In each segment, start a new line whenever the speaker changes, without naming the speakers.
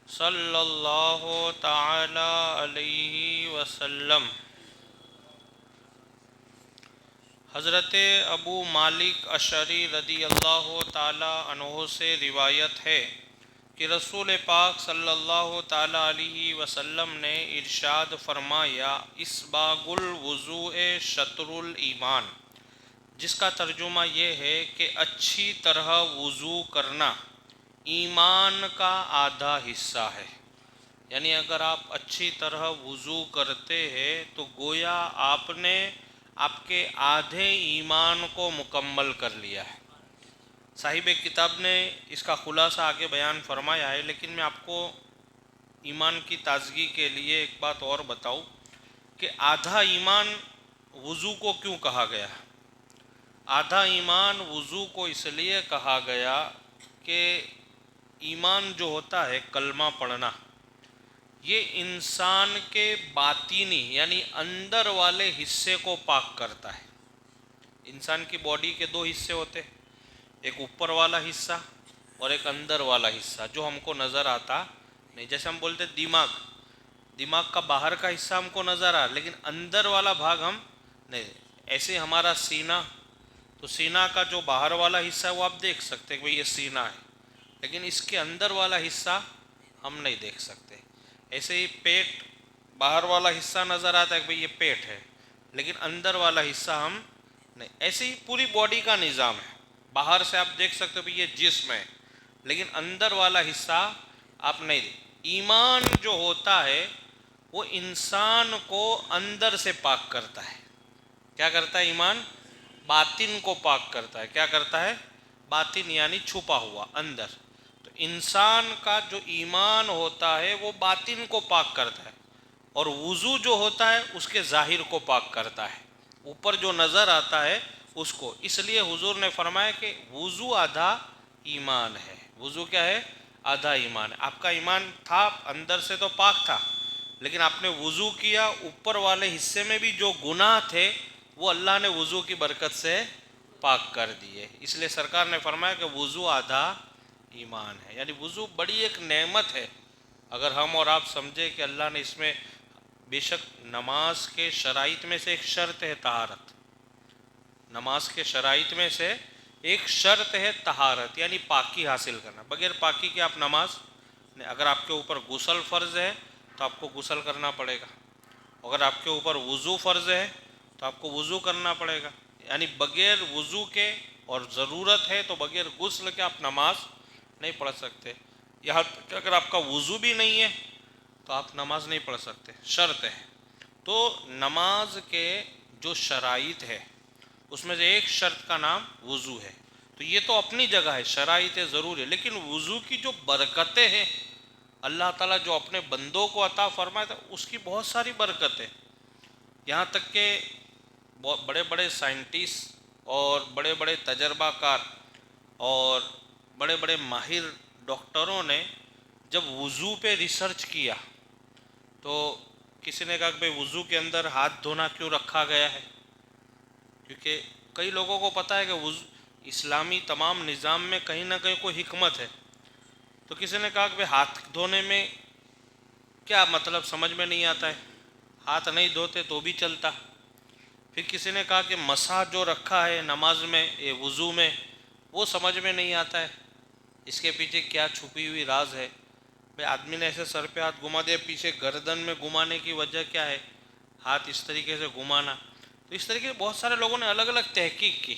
صلی اللہ تعالی علیہ وسلم۔ حضرت ابو مالک اشعری رضی اللہ تعالی عنہ سے روایت ہے کہ رسول پاک صلی اللہ تعالی علیہ وسلم نے ارشاد فرمایا، اسباغ الوضوء شطر الایمان، جس کا ترجمہ یہ ہے کہ اچھی طرح وضو کرنا ایمان کا آدھا حصہ ہے۔ یعنی اگر آپ اچھی طرح وضو کرتے ہیں تو گویا آپ نے آپ کے آدھے ایمان کو مکمل کر لیا ہے۔ صاحب کتاب نے اس کا خلاصہ آگے بیان فرمایا ہے، لیکن میں آپ کو ایمان کی تازگی کے لیے ایک بات اور بتاؤں کہ آدھا ایمان وضو کو کیوں کہا گیا؟ آدھا ایمان وضو کو اس لیے کہا گیا کہ ایمان جو ہوتا ہے کلمہ پڑھنا، یہ انسان کے باطینی یعنی اندر والے حصے کو پاک کرتا ہے۔ انسان کی باڈی کے دو حصے ہوتے ہیں، ایک اوپر والا حصہ اور ایک اندر والا حصہ جو ہم کو نظر آتا نہیں۔ جیسے ہم بولتے دماغ، دماغ کا باہر کا حصہ ہم کو نظر آ لیکن اندر والا بھاگ ہم نہیں۔ ایسے ہمارا سینہ، تو سینہ کا جو باہر والا حصہ ہے وہ آپ دیکھ سکتے ہیں کہ بھئی یہ سینہ ہے، لیکن اس کے اندر والا حصہ ہم نہیں دیکھ سکتے۔ ایسے ہی پیٹ، باہر والا حصہ نظر آتا ہے کہ بھئی یہ پیٹ ہے، لیکن اندر والا حصہ ہم نہیں۔ ایسے ہی پوری باڈی کا نظام ہے، باہر سے آپ دیکھ سکتے ہو بھئی یہ جسم ہے، لیکن اندر والا حصہ آپ نہیں دیکھ۔ ایمان جو ہوتا ہے وہ انسان کو اندر سے پاک کرتا ہے۔ کیا کرتا ہے ایمان؟ باطن کو پاک کرتا ہے۔ کیا کرتا ہے؟ باطن یعنی چھپا ہوا اندر۔ تو انسان کا جو ایمان ہوتا ہے وہ باطن کو پاک کرتا ہے، اور وضو جو ہوتا ہے اس کے ظاہر کو پاک کرتا ہے، اوپر جو نظر آتا ہے اس کو۔ اس لیے حضور نے فرمایا کہ وضو آدھا ایمان ہے۔ وضو کیا ہے؟ آدھا ایمان ہے۔ آپ کا ایمان تھا اندر سے تو پاک تھا، لیکن آپ نے وضو کیا، اوپر والے حصے میں بھی جو گناہ تھے وہ اللہ نے وضو کی برکت سے پاک کر دیے۔ اس لیے سرکار نے فرمایا کہ وضو آدھا ایمان ہے۔ یعنی وضو بڑی ایک نعمت ہے، اگر ہم اور آپ سمجھے کہ اللہ نے اس میں، بے شک نماز کے شرائط میں سے ایک شرط ہے طہارت، نماز کے شرائط میں سے ایک شرط ہے طہارت، یعنی پاکی حاصل کرنا۔ بغیر پاکی کے آپ نماز نہیں۔ اگر آپ کے اوپر غسل فرض ہے تو آپ کو غسل کرنا پڑے گا، اگر آپ کے اوپر وضو فرض ہے تو آپ کو وضو کرنا پڑے گا۔ یعنی بغیر وضو کے، اور ضرورت ہے تو بغیر غسل کے آپ نماز نہیں پڑھ سکتے۔ یہاں تک کہ اگر آپ کا وضو بھی نہیں ہے تو آپ نماز نہیں پڑھ سکتے، شرط ہے۔ تو نماز کے جو شرائط ہے اس میں سے ایک شرط کا نام وضو ہے۔ تو یہ تو اپنی جگہ ہے، شرائط ضرور ہے، لیکن وضو کی جو برکتیں ہیں اللہ تعالیٰ جو اپنے بندوں کو عطا فرمایا تھا اس کی بہت ساری برکتیں، یہاں تک کہ بہت بڑے بڑے سائنٹسٹ اور بڑے بڑے تجربہ کار اور بڑے بڑے ماہر ڈاکٹروں نے جب وضو پہ ریسرچ کیا تو کسی نے کہا کہ بھئی وضو کے اندر ہاتھ دھونا کیوں رکھا گیا ہے؟ کیونکہ کئی لوگوں کو پتہ ہے کہ اسلامی تمام نظام میں کہیں نہ کہیں کوئی حکمت ہے، تو کسی نے کہا کہ بھئی ہاتھ دھونے میں کیا مطلب سمجھ میں نہیں آتا ہے، ہاتھ نہیں دھوتے تو بھی چلتا۔ پھر کسی نے کہا کہ مسح جو رکھا ہے نماز میں، وضو میں، وہ سمجھ میں نہیں آتا ہے، اس کے پیچھے کیا چھپی ہوئی راز ہے؟ بھئی آدمی نے ایسے سر پہ ہاتھ گھما دیا، پیچھے گردن میں گھمانے کی وجہ کیا ہے؟ ہاتھ اس طریقے سے گھمانا۔ تو اس طریقے سے بہت سارے لوگوں نے الگ الگ تحقیق کی،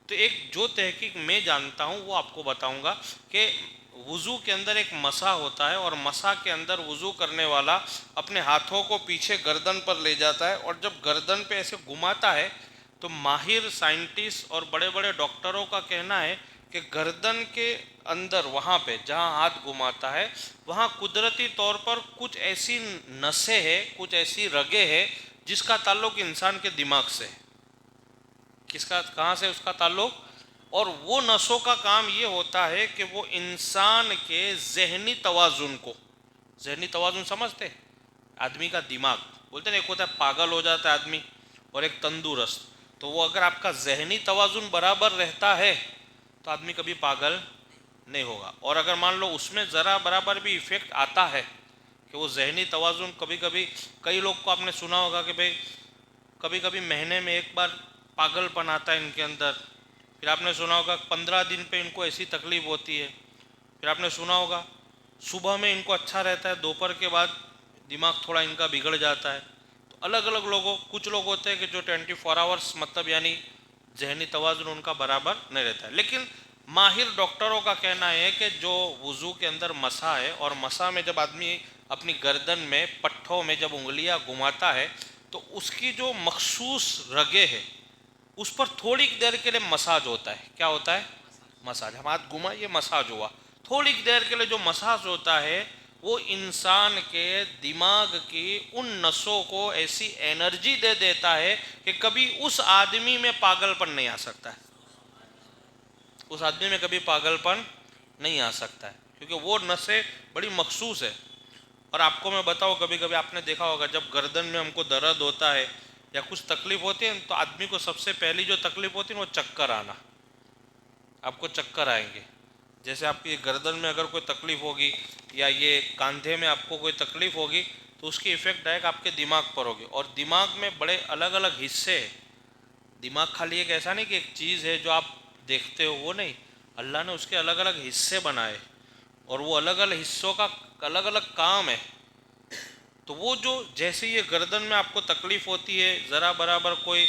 تو ایک جو تحقیق میں جانتا ہوں وہ آپ کو بتاؤں گا کہ وضو کے اندر ایک مسح ہوتا ہے، اور مسح کے اندر وضو کرنے والا اپنے ہاتھوں کو پیچھے گردن پر لے جاتا ہے، اور جب گردن پہ ایسے گھماتا ہے تو ماہر سائنٹسٹ اور بڑے بڑے ڈاکٹروں کا کہنا ہے کہ گردن کے اندر وہاں پہ جہاں ہاتھ گھماتا ہے وہاں قدرتی طور پر کچھ ایسی نسیں ہیں، کچھ ایسی رگیں ہیں جس کا تعلق انسان کے دماغ سے ہے۔ کس کا، کہاں سے اس کا تعلق؟ اور وہ نسوں کا کام یہ ہوتا ہے کہ وہ انسان کے ذہنی توازن کو، ذہنی توازن سمجھتے ہیں؟ آدمی کا دماغ، بولتے ہیں ایک ہوتا ہے پاگل ہو جاتا ہے آدمی اور ایک تندرست، تو وہ اگر آپ کا ذہنی توازن برابر رہتا ہے تو آدمی کبھی پاگل نہیں ہوگا. اور اگر مان لو اس میں ذرا برابر بھی ایفیکٹ آتا ہے کہ وہ ذہنی توازن کبھی کبھی, کئی لوگ کو آپ نے سنا ہوگا کہ بھئی کبھی کبھی مہینے میں ایک بار پاگل پن آتا ہے ان کے اندر, پھر آپ نے سنا ہوگا 15 دن پہ ان کو ایسی تکلیف ہوتی ہے, پھر آپ نے سنا ہوگا صبح میں ان کو اچھا رہتا ہے, دوپہر کے بعد دماغ تھوڑا ان کا بگڑ جاتا ہے. تو الگ الگ لوگوں, کچھ لوگ ہوتے ہیں کہ جو 24 آورس مطلب یعنی ذہنی توازن ان کا برابر نہیں رہتا ہے. لیکن ماہر ڈاکٹروں کا کہنا ہے کہ جو وضو کے اندر مسا ہے, اور مسا میں جب آدمی اپنی گردن میں پٹھوں میں جب انگلیاں گھماتا ہے تو اس کی جو مخصوص رگیں ہے اس پر تھوڑی دیر کے لیے مساج ہوتا ہے. کیا ہوتا ہے؟ مساج. ہم ہاتھ گھما, یہ مساج ہوا. تھوڑی دیر کے لیے جو مساج ہوتا ہے وہ انسان کے دماغ کی ان نسوں کو ایسی انرجی دے دیتا ہے کہ کبھی اس آدمی میں پاگل پن نہیں آ سکتا ہے, اس آدمی میں کبھی پاگل پن نہیں آ سکتا ہے, کیونکہ وہ نسیں بڑی مخصوص ہے. اور آپ کو میں بتاؤں, کبھی کبھی آپ نے دیکھا ہوگا جب گردن میں ہم کو درد ہوتا ہے یا کچھ تکلیف ہوتی ہے تو آدمی کو سب سے پہلی جو تکلیف ہوتی ہے وہ چکر آنا. آپ کو چکر آئیں گے. جیسے آپ کی گردن میں اگر کوئی تکلیف ہوگی یا یہ کاندھے میں آپ کو کوئی تکلیف ہوگی تو اس کی ایفیکٹ ڈائریکٹ آپ کے دماغ پر ہوگی. اور دماغ میں بڑے الگ الگ حصے ہیں. دماغ خالی ایک ایسا نہیں کہ ایک چیز ہے جو آپ دیکھتے ہو, وہ نہیں. اللہ نے اس کے الگ الگ حصے بنائے اور وہ الگ الگ حصوں کا الگ الگ کام ہے. تو وہ جو جیسے یہ گردن میں آپ کو تکلیف ہوتی ہے, ذرا برابر کوئی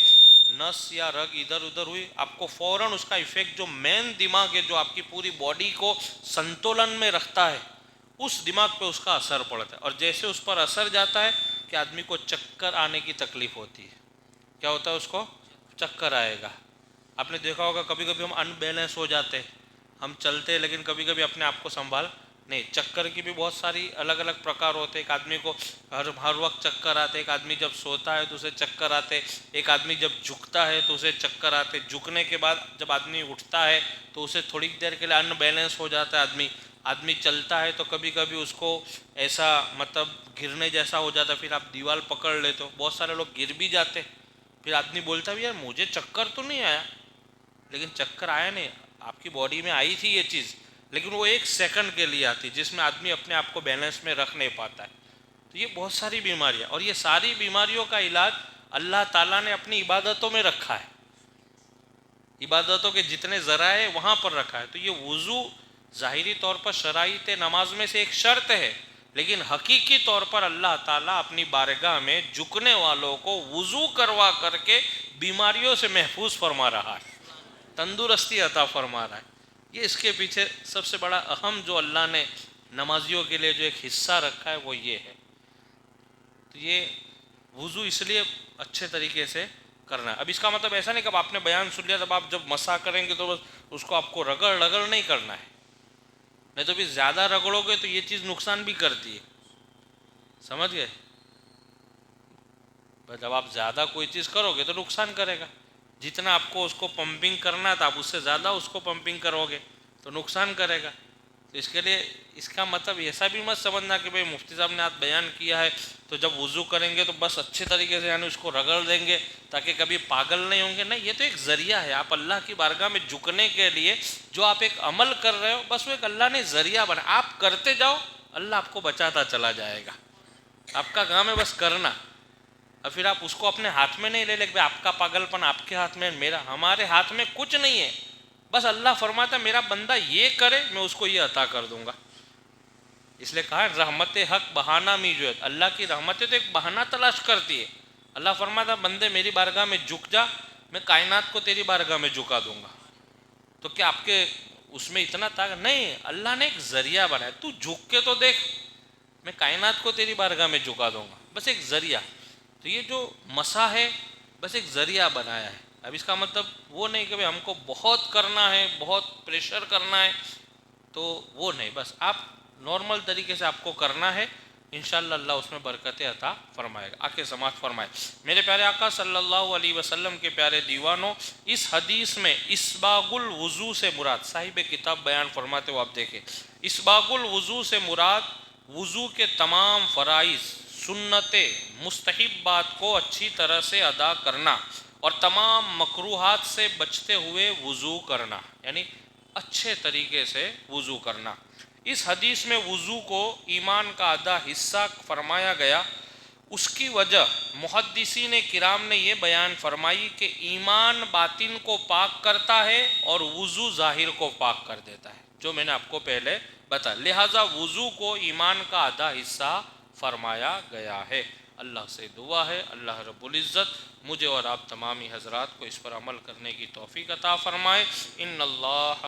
نس یا رگ ادھر ادھر ہوئی, آپ کو فوراً اس کا ایفیکٹ جو مین دماغ ہے جو آپ کی پوری باڈی کو سنتولن میں رکھتا ہے اس دماغ پہ اس کا اثر پڑتا ہے. اور جیسے اس پر اثر جاتا ہے کہ آدمی کو چکر آنے کی تکلیف ہوتی ہے. کیا ہوتا ہے؟ اس کو چکر آئے گا. آپ نے دیکھا ہوگا کبھی کبھی ہم ان بیلنس ہو جاتے ہیں, ہم چلتے ہیں لیکن کبھی کبھی اپنے آپ کو سنبھال نہیں. چکر کی بھی بہت ساری الگ الگ پرکار ہوتے ہیں. ایک آدمی کو ہر وقت چکر آتے, ایک آدمی جب سوتا ہے تو اسے چکر آتے, ایک آدمی جب جھکتا ہے تو اسے چکر آتے, جھکنے کے بعد جب آدمی اٹھتا ہے تو اسے تھوڑی دیر کے لیے ان بیلنس ہو جاتا ہے. آدمی چلتا ہے تو کبھی کبھی اس کو ایسا مطلب گرنے جیسا ہو جاتا ہے, پھر آپ دیوال پکڑ لیتے ہو. بہت سارے لوگ گر بھی جاتے, پھر آدمی بولتا بھی یار مجھے چکر تو نہیں آیا, لیکن چکر آیا نہیں, آپ کی باڈی میں آئی تھی یہ چیز, لیکن وہ ایک سیکنڈ کے لیے آتی جس میں آدمی اپنے آپ کو بیلنس میں رکھ نہیں پاتا ہے. تو یہ بہت ساری بیماریاں, اور یہ ساری بیماریوں کا علاج اللہ تعالیٰ نے اپنی عبادتوں میں رکھا ہے. عبادتوں کے جتنے ذرائع وہاں پر رکھا ہے. تو یہ وضو ظاہری طور پر شرائط نماز میں سے ایک شرط ہے, لیکن حقیقی طور پر اللہ تعالیٰ اپنی بارگاہ میں جھکنے والوں کو وضو کروا کر کے بیماریوں سے محفوظ فرما رہا ہے, تندرستی عطا فرما رہا ہے. یہ اس کے پیچھے سب سے بڑا اہم جو اللہ نے نمازیوں کے لیے جو ایک حصہ رکھا ہے وہ یہ ہے. تو یہ وضو اس لیے اچھے طریقے سے کرنا ہے. اب اس کا مطلب ایسا نہیں کہ اب آپ نے بیان سن لیا تب آپ جب مسا کریں گے تو بس اس کو آپ کو رگڑ نہیں کرنا ہے, نہیں تو بھی زیادہ رگڑو گے تو یہ چیز نقصان بھی کرتی ہے. سمجھ گئے؟ جب آپ زیادہ کوئی چیز کرو گے تو نقصان کرے گا. جتنا آپ کو اس کو پمپنگ کرنا ہے تو آپ اس سے زیادہ اس کو پمپنگ کرو گے تو نقصان کرے گا. تو اس کے لیے اس کا مطلب ایسا بھی مت سمجھنا کہ بھئی مفتی صاحب نے آج بیان کیا ہے تو جب وضو کریں گے تو بس اچھے طریقے سے یعنی اس کو رگڑ دیں گے تاکہ کبھی پاگل نہیں ہوں گے. نہیں, یہ تو ایک ذریعہ ہے. آپ اللہ کی بارگاہ میں جھکنے کے لیے جو آپ ایک عمل کر رہے ہو بس وہ ایک اللہ نے ذریعہ بنا, آپ کرتے جاؤ, اللہ آپ کو بچاتا چلا جائے گا. آپ کا کام ہے بس کرنا, اور پھر آپ اس کو اپنے ہاتھ میں نہیں لے لے کہ آپ کا پاگل پن آپ کے ہاتھ میں, میرا ہمارے ہاتھ میں کچھ نہیں ہے. بس اللہ فرماتا ہے میرا بندہ یہ کرے میں اس کو یہ عطا کر دوں گا. اس لیے کہا رحمت حق بہانہ می جو ہے, اللہ کی رحمتیں تو ایک بہانہ تلاش کرتی ہے. اللہ فرماتا بندے میری بارگاہ میں جھک جا, میں کائنات کو تیری بارگاہ میں جھکا دوں گا. تو کیا آپ کے اس میں اتنا طاقت نہیں؟ اللہ نے ایک ذریعہ بنایا, تو جھک کے تو دیکھ, میں کائنات کو تیری بارگاہ میں جھکا دوں گا. بس ایک ذریعہ. تو یہ جو مسا ہے بس ایک ذریعہ بنایا ہے. اب اس کا مطلب وہ نہیں کہ ہم کو بہت کرنا ہے, بہت پریشر کرنا ہے, تو وہ نہیں. بس آپ نارمل طریقے سے آپ کو کرنا ہے, انشاءاللہ اللہ اس میں برکتیں عطا فرمائے گا. آکے سماعت فرمائے. میرے پیارے آقا صلی اللہ علیہ وسلم کے پیارے دیوانوں, اس حدیث میں اسباغ الوضو سے مراد, صاحب کتاب بیان فرماتے ہو آپ دیکھیں, اسباغ الوضو سے مراد وضو کے تمام فرائض, سنتیں, مستحبات کو اچھی طرح سے ادا کرنا اور تمام مکروہات سے بچتے ہوئے وضو کرنا. یعنی اچھے طریقے سے وضو کرنا۔ اس حدیث میں وضو کو ایمان کا آدھا حصہ فرمایا گیا۔ اس کی وجہ محدثین کرام نے یہ بیان فرمائی کہ ایمان باطن کو پاک کرتا ہے اور وضو ظاہر کو پاک کر دیتا ہے، جو میں نے آپ کو پہلے بتا، لہٰذا وضو کو ایمان کا آدھا حصہ فرمایا گیا ہے۔ اللہ سے دعا ہے اللہ رب العزت مجھے اور آپ تمامی حضرات کو اس پر عمل کرنے کی توفیق عطا فرمائے۔ ان اللہ